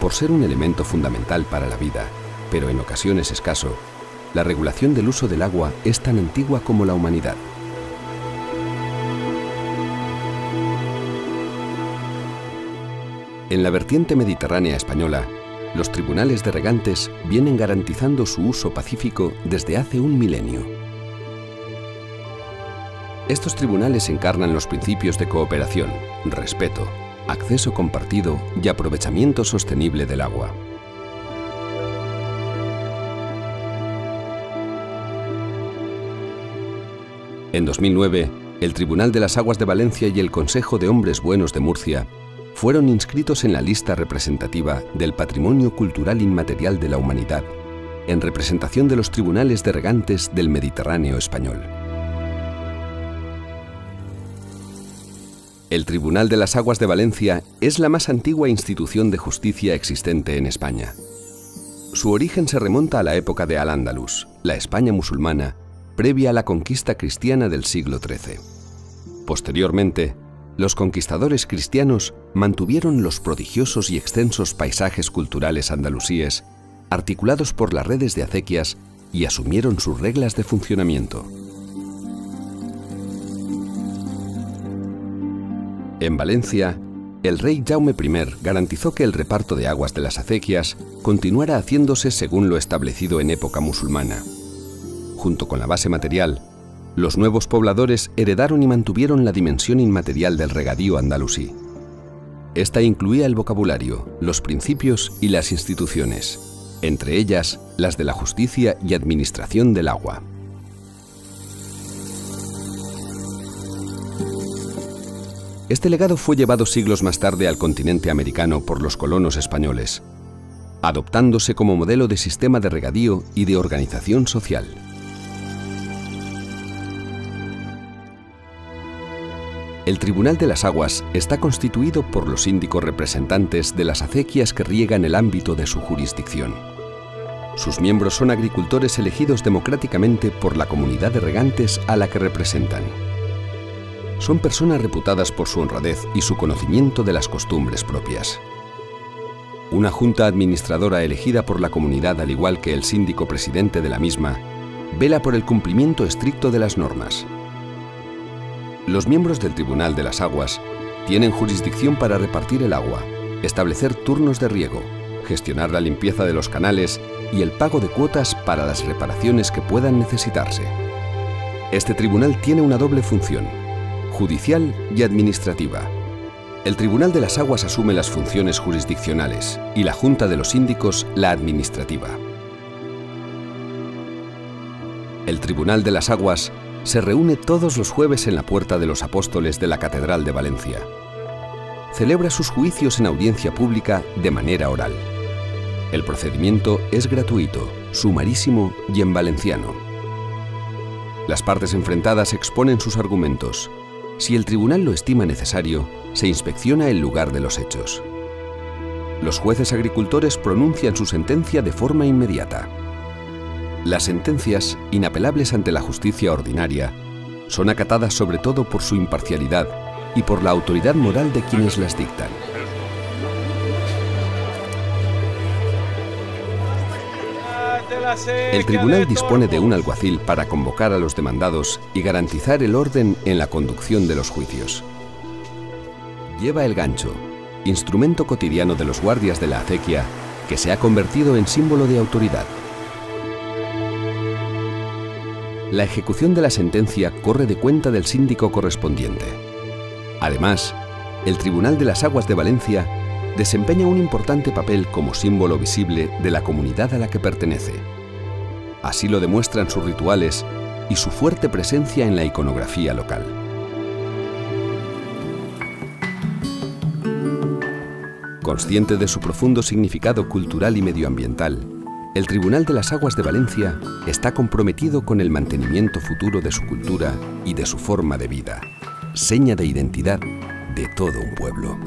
Por ser un elemento fundamental para la vida, pero en ocasiones escaso, la regulación del uso del agua es tan antigua como la humanidad. En la vertiente mediterránea española, los tribunales de regantes vienen garantizando su uso pacífico desde hace un milenio. Estos tribunales encarnan los principios de cooperación, respeto, acceso compartido y aprovechamiento sostenible del agua. En 2009, el Tribunal de las Aguas de Valencia y el Consejo de Hombres Buenos de Murcia fueron inscritos en la lista representativa del Patrimonio Cultural Inmaterial de la Humanidad, en representación de los tribunales de regantes del Mediterráneo español. El Tribunal de las Aguas de Valencia es la más antigua institución de justicia existente en España. Su origen se remonta a la época de Al-Ándalus, la España musulmana, previa a la conquista cristiana del siglo XIII. Posteriormente, los conquistadores cristianos mantuvieron los prodigiosos y extensos paisajes culturales andalusíes, articulados por las redes de acequias, y asumieron sus reglas de funcionamiento. En Valencia, el rey Jaume I garantizó que el reparto de aguas de las acequias continuara haciéndose según lo establecido en época musulmana. Junto con la base material, los nuevos pobladores heredaron y mantuvieron la dimensión inmaterial del regadío andalusí. Esta incluía el vocabulario, los principios y las instituciones, entre ellas las de la justicia y administración del agua. Este legado fue llevado siglos más tarde al continente americano por los colonos españoles, adoptándose como modelo de sistema de regadío y de organización social. El Tribunal de las Aguas está constituido por los síndicos representantes de las acequias que riegan el ámbito de su jurisdicción. Sus miembros son agricultores elegidos democráticamente por la comunidad de regantes a la que representan. Son personas reputadas por su honradez y su conocimiento de las costumbres propias. Una junta administradora elegida por la comunidad, al igual que el síndico presidente de la misma, vela por el cumplimiento estricto de las normas. Los miembros del Tribunal de las Aguas tienen jurisdicción para repartir el agua, establecer turnos de riego, gestionar la limpieza de los canales y el pago de cuotas para las reparaciones que puedan necesitarse. Este tribunal tiene una doble función, judicial y administrativa. El Tribunal de las Aguas asume las funciones jurisdiccionales y la Junta de los Síndicos la administrativa. El Tribunal de las Aguas se reúne todos los jueves en la Puerta de los Apóstoles de la Catedral de Valencia. Celebra sus juicios en audiencia pública de manera oral. El procedimiento es gratuito, sumarísimo y en valenciano. Las partes enfrentadas exponen sus argumentos. Si el tribunal lo estima necesario, se inspecciona el lugar de los hechos. Los jueces agricultores pronuncian su sentencia de forma inmediata. Las sentencias, inapelables ante la justicia ordinaria, son acatadas sobre todo por su imparcialidad y por la autoridad moral de quienes las dictan. El tribunal dispone de un alguacil para convocar a los demandados y garantizar el orden en la conducción de los juicios. Lleva el gancho, instrumento cotidiano de los guardias de la acequia, que se ha convertido en símbolo de autoridad. La ejecución de la sentencia corre de cuenta del síndico correspondiente. Además, el Tribunal de las Aguas de Valencia desempeña un importante papel como símbolo visible de la comunidad a la que pertenece. Así lo demuestran sus rituales y su fuerte presencia en la iconografía local. Consciente de su profundo significado cultural y medioambiental, el Tribunal de las Aguas de Valencia está comprometido con el mantenimiento futuro de su cultura y de su forma de vida, seña de identidad de todo un pueblo.